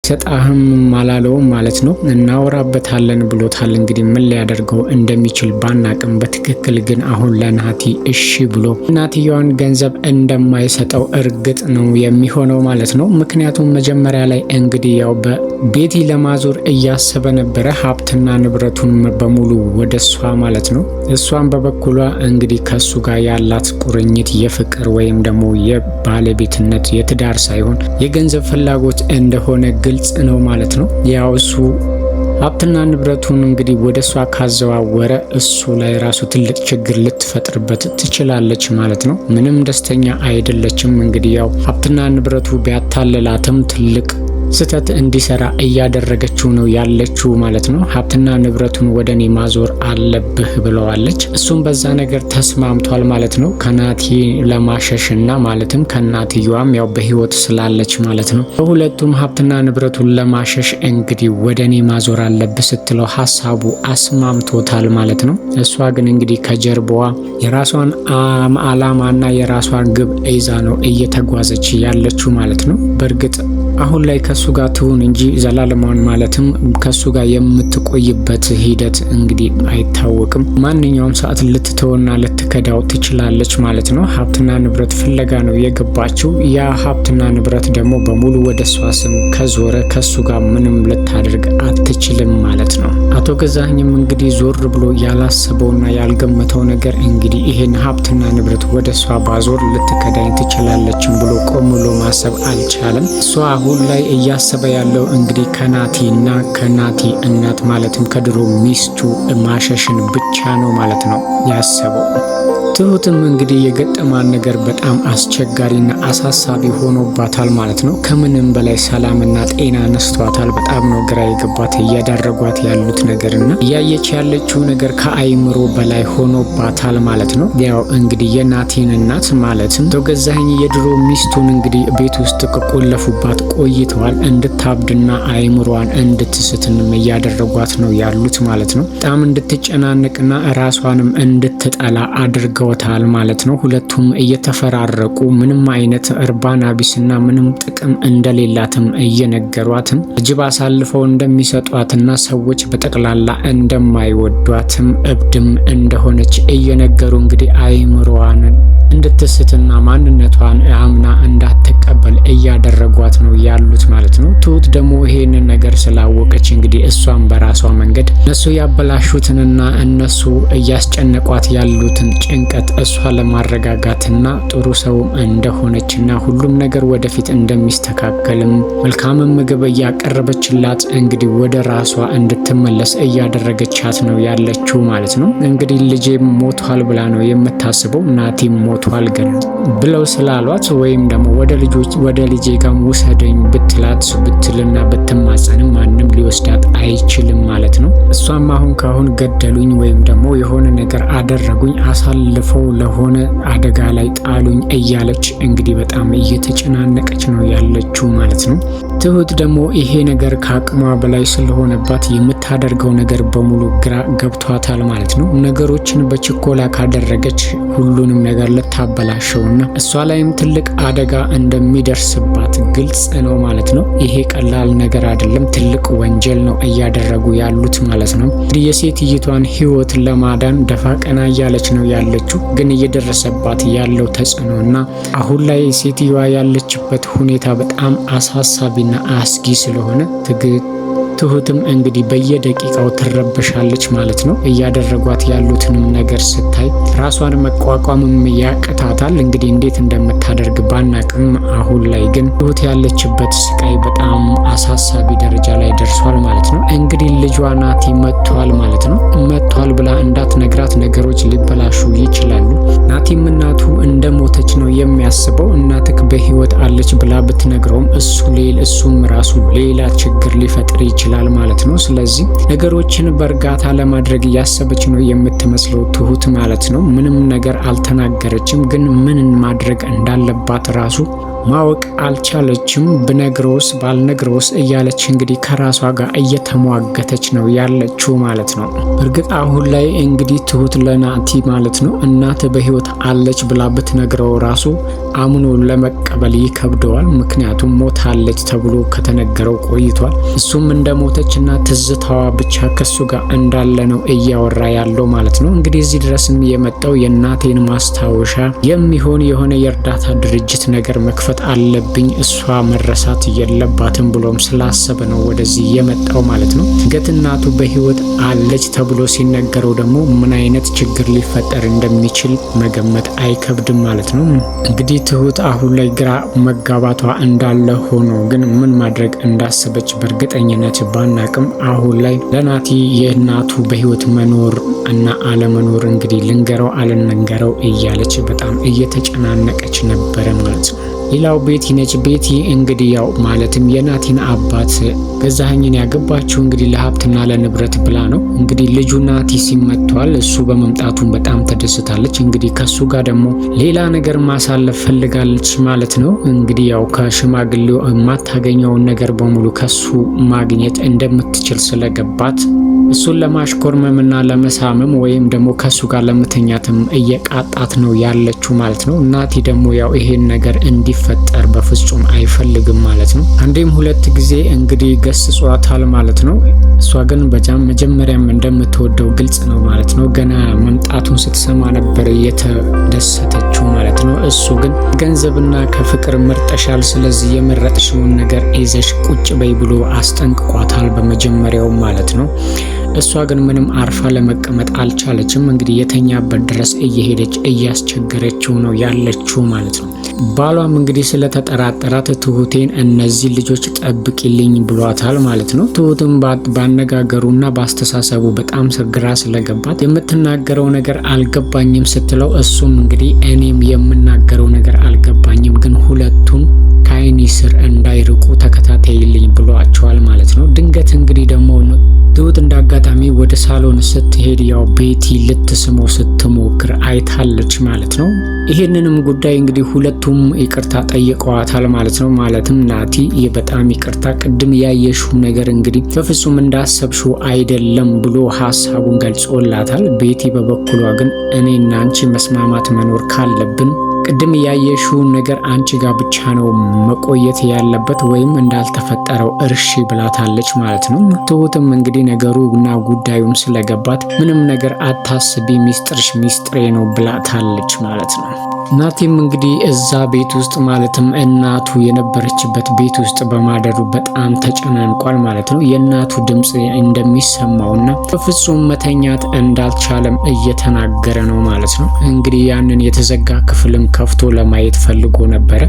ሰጣህም ማላለውም ማለት ነው። እናወራበታለን ብሎታል። እንግዲህ ምን ሊያደርገው እንደሚችል ባናቅም በትክክል ግን አሁን ለናቲ እሺ ብሎ እናትየዋን ገንዘብ እንደማይሰጠው እርግጥ ነው የሚሆነው ማለት ነው። ምክንያቱም መጀመሪያ ላይ እንግዲህ ያው በቤቲ ለማዞር እያሰበ ነበረ፣ ሀብትና ንብረቱን በሙሉ ወደ እሷ ማለት ነው። እሷን በበኩሏ እንግዲህ ከሱ ጋር ያላት ቁርኝት የፍቅር ወይም ደግሞ የባለቤትነት የትዳር ሳይሆን የገንዘብ ፍላጎት እንደሆነ ግልጽ ነው ማለት ነው። ያው እሱ ሀብትና ንብረቱን እንግዲህ ወደ እሷ ካዘዋወረ እሱ ላይ ራሱ ትልቅ ችግር ልትፈጥርበት ትችላለች ማለት ነው። ምንም ደስተኛ አይደለችም። እንግዲህ ያው ሀብትና ንብረቱ ቢያታልላትም ትልቅ ስህተት እንዲሰራ እያደረገችው ነው ያለችው ማለት ነው። ሀብትና ንብረቱን ወደ እኔ ማዞር አለብህ ብለዋለች። እሱም በዛ ነገር ተስማምቷል ማለት ነው። ከናቲ ለማሸሽ እና ማለትም ከናትየዋም ያው በህይወት ስላለች ማለት ነው። በሁለቱም ሀብትና ንብረቱን ለማሸሽ እንግዲህ ወደ እኔ ማዞር አለብህ ስትለው ሀሳቡ አስማምቶታል ማለት ነው። እሷ ግን እንግዲህ ከጀርባዋ የራሷን አላማና የራሷን ግብ ይዛ ነው እየተጓዘች ያለችው ማለት ነው። በእርግጥ አሁን ላይ ከሱ ጋር ትሁን እንጂ ዘላለማውን ማለትም ከሱ ጋር የምትቆይበት ሂደት እንግዲህ አይታወቅም። ማንኛውም ሰዓት ልትተውና ልትከዳው ትችላለች ማለት ነው። ሀብትና ንብረት ፍለጋ ነው የገባችው። ያ ሀብትና ንብረት ደግሞ በሙሉ ወደ እሷ ስም ከዞረ ከሱ ጋር ምንም ልታደርግ አትችልም ማለት ነው። አቶ ገዛኸኝም እንግዲህ ዞር ብሎ ያላሰበውና ያልገመተው ነገር እንግዲህ ይሄን ሀብትና ንብረት ወደ እሷ ባዞር ልትከዳኝ ትችላለችም ብሎ ቆም ብሎ ማሰብ አልቻለም። እሷ አሁን ላይ እያሰበ ያለው እንግዲህ ከናቲና ከናቲ እናት ማለትም ከድሮ ሚስቱ ማሸሽን ብቻ ነው ማለት ነው ያሰበው። ትሁትም እንግዲህ የገጠማን ነገር በጣም አስቸጋሪና አሳሳቢ ሆኖባታል ማለት ነው። ከምንም በላይ ሰላምና ጤና ነስቷታል። በጣም ነው ግራ የገባት እያዳረጓት ያሉት ነገርና እያየች ያለችው ነገር ከአይምሮ በላይ ሆኖባታል ማለት ነው። ያው እንግዲህ የናቲን እናት ማለትም አቶ ገዛኸኝ የድሮ ሚስቱን እንግዲህ ቤት ውስጥ ከቆለፉባት ቆይተዋል። እንድታብድና አይምሯን እንድትስትንም እያደረጓት ነው ያሉት ማለት ነው። በጣም እንድትጨናንቅና ራሷንም እንድትጠላ አድርገው ታል ማለት ነው። ሁለቱም እየተፈራረቁ ምንም አይነት እርባና ቢስና ምንም ጥቅም እንደሌላትም እየነገሯትም እጅብ አሳልፈው እንደሚሰጧትና ሰዎች በጠቅላላ እንደማይወዷትም እብድም እንደሆነች እየነገሩ እንግዲህ አይምሮዋን እንድትስትና ማንነቷን አምና እንዳትቀበል እያደረጓት ነው ያሉት ማለት ነው። ትሁት ደግሞ ይሄንን ነገር ስላወቀች እንግዲህ እሷን በራሷ መንገድ እነሱ ያበላሹትንና እነሱ እያስጨነቋት ያሉትን ጭንቀት እሷ ለማረጋጋትና ጥሩ ሰው እንደሆነችና ሁሉም ነገር ወደፊት እንደሚስተካከልም መልካም ምግብ እያቀረበችላት እንግዲህ ወደ ራሷ እንድትመለስ እያደረገቻት ነው ያለችው ማለት ነው። እንግዲህ ልጄ ሞቷል ብላ ነው የምታስበው። ናቲም ሞቷል ግን ብለው ስላሏት ወይም ደግሞ ወደ ልጄ ጋር ውሰደኝ ብትልና ብትማጸንም ማንም ሊወስዳት አይችልም ማለት ነው። እሷም አሁን ካሁን ገደሉኝ ወይም ደግሞ የሆነ ነገር አደረጉኝ አሳልፈው ለሆነ አደጋ ላይ ጣሉኝ እያለች እንግዲህ በጣም እየተጨናነቀች ነው ያለችው ማለት ነው። ትሁት ደግሞ ይሄ ነገር ከአቅሟ በላይ ስለሆነባት የምታደርገው ነገር በሙሉ ግራ ገብቷታል ማለት ነው። ነገሮችን በችኮላ ካደረገች ሁሉንም ነገር ልታበላሸውና እሷ ላይም ትልቅ አደጋ እንደሚደርስባት ግልጽ ነው ማለት ነው። ይሄ ቀላል ነገር አይደለም፣ ትልቅ ወንጀል ነው እያደረጉ ያሉት ማለት ነው። የሴትይቷን ሕይወት ለማዳን ደፋ ቀና እያለች ነው ያለችው። ግን እየደረሰባት ያለው ተጽዕኖና አሁን ላይ ሴትየዋ ያለችበት ሁኔታ በጣም አሳሳቢና አስጊ ስለሆነ ትሁትም እንግዲህ በየደቂቃው ትረበሻለች ማለት ነው። እያደረጓት ያሉትንም ነገር ስታይ ራሷን መቋቋምም ያቅታታል። እንግዲህ እንዴት እንደምታደርግ ባናቅም አሁን ላይ ግን ትሁት ያለችበት ስቃይ በጣም አሳሳቢ ደረጃ ላይ ደርሷል ማለት ነው። እንግዲህ ልጇ ናቲ መጥቷል ማለት ነው። መጥቷል ብላ እንዳትነግራት ነገሮች ሊበላሹ ይችላሉ። ናቲም እናቱ እንደሞተች ነው የሚያስበው። እናትክ በህይወት አለች ብላ ብትነግረውም እሱም ራሱ ሌላ ችግር ሊፈጥር ይችላል ማለት ነው። ስለዚህ ነገሮችን በእርጋታ ለማድረግ እያሰበች ነው የምትመስለው ትሁት ማለት ነው። ምንም ነገር አልተናገረችም፣ ግን ምን ማድረግ እንዳለባት ራሱ ማወቅ አልቻለችም። ብነግረውስ ባልነግረውስ እያለች እንግዲህ ከራሷ ጋር እየተሟገተች ነው ያለችው ማለት ነው። እርግጥ አሁን ላይ እንግዲህ ትሁት ለናቲ ማለት ነው እናት በህይወት አለች ብላ ብትነግረው ራሱ አምኖ ለመቀበል ይከብደዋል። ምክንያቱም ሞታለች ተብሎ ከተነገረው ቆይቷል። እሱም እንደሞተችና ትዝታዋ ብቻ ከሱ ጋር እንዳለ ነው እያወራ ያለው ማለት ነው። እንግዲህ እዚህ ድረስም የመጣው የእናቴን ማስታወሻ የሚሆን የሆነ የእርዳታ ድርጅት ነገር መክፈት አለብኝ፣ እሷ መረሳት የለባትም ብሎም ስላሰበ ነው ወደዚህ የመጣው ማለት ነው። ገት እናቱ በህይወት አለች ተብሎ ሲነገረው ደግሞ ምን አይነት ችግር ሊፈጠር እንደሚችል መገመት አይከብድም ማለት ነው። እንግዲህ ትሁት አሁን ላይ ግራ መጋባቷ እንዳለ ሆኖ ግን ምን ማድረግ እንዳሰበች በእርግጠኝነት ባናቅም አሁን ላይ ለናቲ የእናቱ በህይወት መኖር እና አለመኖር እንግዲህ ልንገረው አልንገረው እያለች በጣም እየተጨናነቀች ነበረ ማለት ነው። ሌላው ቤቲ ነች። ቤቲ እንግዲህ ያው ማለትም የናቲን አባት ገዛኸኝን ያገባችው እንግዲህ ለሀብትና ለንብረት ብላ ነው። እንግዲህ ልጁ ናቲ ሲመቷል፣ እሱ በመምጣቱን በጣም ተደስታለች። እንግዲህ ከሱ ጋር ደግሞ ሌላ ነገር ማሳለፍ ፈልጋለች ማለት ነው። እንግዲህ ያው ከሽማግሌው የማታገኘውን ነገር በሙሉ ከሱ ማግኘት እንደምትችል ስለገባት እሱን ለማሽኮርመምና ለመሳመም ወይም ደግሞ ከሱ ጋር ለመተኛትም እየቃጣት ነው ያለችው ማለት ነው። ናቲ ደግሞ ያው ይሄን ነገር እንዲፈጠር በፍጹም አይፈልግም ማለት ነው። አንዴም ሁለት ጊዜ እንግዲህ ገስጿታል ማለት ነው። እሷ ግን መጀመሪያም እንደምትወደው ግልጽ ነው ማለት ነው። ገና መምጣቱን ስትሰማ ነበር የተደሰተችው ማለት ነው። እሱ ግን ገንዘብና ከፍቅር መርጠሻል፣ ስለዚህ የመረጥሽውን ነገር ይዘሽ ቁጭ በይ ብሎ አስጠንቅቋታል በመጀመሪያው ማለት ነው። እሷ ግን ምንም አርፋ ለመቀመጥ አልቻለችም። እንግዲህ የተኛበት ድረስ እየሄደች እያስቸገረችው ነው ያለችው ማለት ነው። ባሏም እንግዲህ ስለተጠራጠራት ትሁቴን እነዚህ ልጆች ጠብቂልኝ ብሏታል ማለት ነው። ትሁትም ባነጋገሩና ባስተሳሰቡ በጣም ግራ ስለገባት የምትናገረው ነገር አልገባኝም ስትለው እሱም እንግዲህ እኔም የምናገረው ነገር አልገባኝም፣ ግን ሁለቱም ከአይኒ ስር እንዳይርቁ ተከታተይልኝ ብሏቸዋል ማለት ነው። ድንገት እንግዲህ ደግሞ ትሁት እንዳጋጣሚ ወደ ሳሎን ስትሄድ ያው ቤቲ ልትስመው ስትሞክር አይታለች ማለት ነው። ይሄንንም ጉዳይ እንግዲህ ሁለቱም ይቅርታ ጠይቀዋታል ማለት ነው። ማለትም ናቲ በጣም ይቅርታ፣ ቅድም ያየሽው ነገር እንግዲህ በፍጹም እንዳሰብሽው አይደለም ብሎ ሀሳቡን ገልጾላታል። ቤቲ በበኩሏ ግን እኔና አንቺ መስማማት መኖር ካለብን ቅድም ያየሽውን ነገር አንቺ ጋር ብቻ ነው መቆየት ያለበት ወይም እንዳልተፈጠረው እርሺ ብላታለች ማለት ነው። ትሁትም እንግዲህ ነገሩና ጉዳዩም ስለገባት ምንም ነገር አታስቢ፣ ሚስጥርሽ ሚስጥሬ ነው ብላታለች ማለት ነው። ናቲም እንግዲህ እዛ ቤት ውስጥ ማለትም እናቱ የነበረችበት ቤት ውስጥ በማደሩ በጣም ተጨናንቋል ማለት ነው። የእናቱ ድምፅ እንደሚሰማውና በፍጹም መተኛት እንዳልቻለም እየተናገረ ነው ማለት ነው። እንግዲህ ያንን የተዘጋ ክፍልም ከፍቶ ለማየት ፈልጎ ነበረ።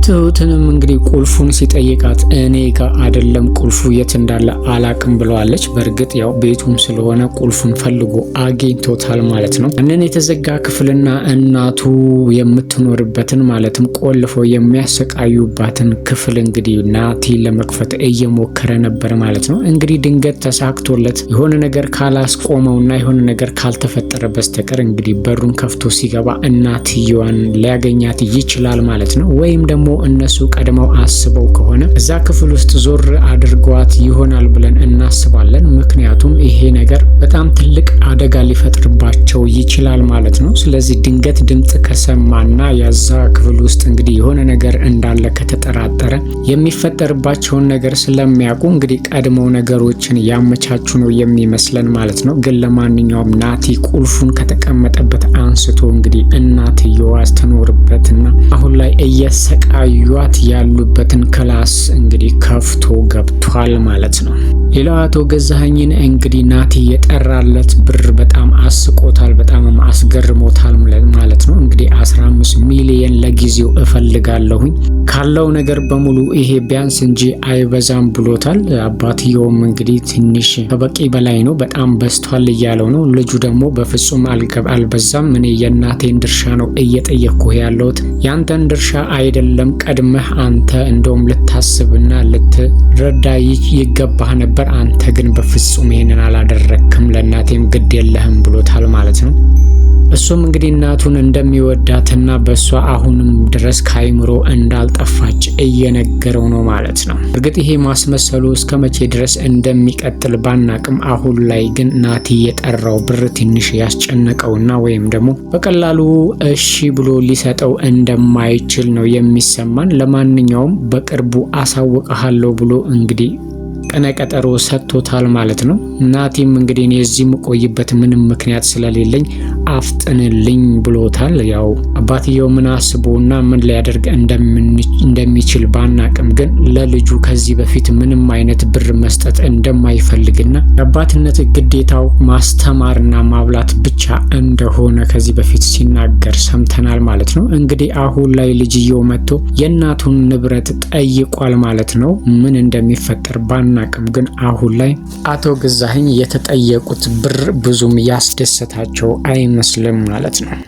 ትሁትንም እንግዲህ ቁልፉን ሲጠይቃት እኔ ጋር አይደለም ቁልፉ የት እንዳለ አላቅም ብለዋለች። በእርግጥ ያው ቤቱም ስለሆነ ቁልፉን ፈልጎ አግኝቶታል ማለት ነው። ያንን የተዘጋ ክፍልና እናቱ የምትኖርበትን ማለትም ቆልፈው የሚያሰቃዩባትን ክፍል እንግዲህ ናቲ ለመክፈት እየሞከረ ነበር ማለት ነው። እንግዲህ ድንገት ተሳክቶለት የሆነ ነገር ካላስቆመውና የሆነ ነገር ካልተፈጠረ በስተቀር እንግዲህ በሩን ከፍቶ ሲገባ እናትየዋን ሊያገኛት ይችላል ማለት ነው። ወይም ደግሞ እነሱ ቀድመው አስበው ከሆነ እዛ ክፍል ውስጥ ዞር አድርጓት ይሆናል ብለን እናስባለን። ምክንያቱም ይሄ ነገር በጣም ትልቅ አደጋ ሊፈጥርባቸው ይችላል ማለት ነው። ስለዚህ ድንገት ድምፅ ከሰማና ያዛ ክፍል ውስጥ እንግዲህ የሆነ ነገር እንዳለ ከተጠራጠረ የሚፈጠርባቸውን ነገር ስለሚያውቁ እንግዲህ ቀድመው ነገሮችን ያመቻቹ ነው የሚመስለን ማለት ነው። ግን ለማንኛውም ናቲ ቁልፉን ከተቀመጠበት አንስቶ እንግዲህ እናትየዋ ስትኖርበትና አሁን ላይ እየሰቃዩት ያሉበትን ክላስ እንግዲህ ከፍቶ ገብቷል ማለት ነው። ሌላው አቶ ገዛኸኝን እንግዲህ ናቲ የጠራለት ብር በጣም አስቆታል፣ በጣም አስገርሞታል ማለት ነው። እንግዲህ 15 ሚሊዮን ለጊዜው እፈልጋለሁኝ ካለው ነገር በሙሉ ይሄ ቢያንስ እንጂ አይበዛም ብሎታል። አባትየውም እንግዲህ ትንሽ ከበቂ በላይ ነው፣ በጣም በዝቷል እያለው ነው። ልጁ ደግሞ በፍጹም አልበዛም፣ እኔ የእናቴን ድርሻ ነው እየጠየቅኩህ ያለሁት፣ ያንተን ድርሻ አይደለም። ቀድመህ አንተ እንደውም ልታስብና ልትረዳ ይገባህ ነበር፣ አንተ ግን በፍጹም ይሄንን አላደረክም፣ ለእናቴም ግድ የለህም ብሎታል ማለት ነው። እሱም እንግዲህ እናቱን እንደሚወዳትና በእሷ አሁንም ድረስ ከአይምሮ እንዳልጠፋች እየነገረው ነው ማለት ነው። እርግጥ ይሄ ማስመሰሉ እስከ መቼ ድረስ እንደሚቀጥል ባናቅም አሁን ላይ ግን ናቲ የጠራው ብር ትንሽ ያስጨነቀውና ወይም ደግሞ በቀላሉ እሺ ብሎ ሊሰጠው እንደማይችል ነው የሚሰማን። ለማንኛውም በቅርቡ አሳውቅሃለሁ ብሎ እንግዲህ ቀነቀጠሮ ሰጥቶታል ማለት ነው። ናቲም እንግዲህ እኔ እዚህ የምቆይበት ምንም ምክንያት ስለሌለኝ አፍጥንልኝ ብሎታል። ያው አባትየው ምን አስቦና ምን ሊያደርግ እንደሚችል ባናቅም ግን ለልጁ ከዚህ በፊት ምንም አይነት ብር መስጠት እንደማይፈልግና የአባትነት ግዴታው ማስተማርና ማብላት ብቻ እንደሆነ ከዚህ በፊት ሲናገር ሰምተናል ማለት ነው። እንግዲህ አሁን ላይ ልጅየው መጥቶ የእናቱን ንብረት ጠይቋል ማለት ነው። ምን እንደሚፈጠር ባናቅም ግን አሁን ላይ አቶ ገዛኸኝ የተጠየቁት ብር ብዙም ያስደሰታቸው አይመስልም ማለት ነው።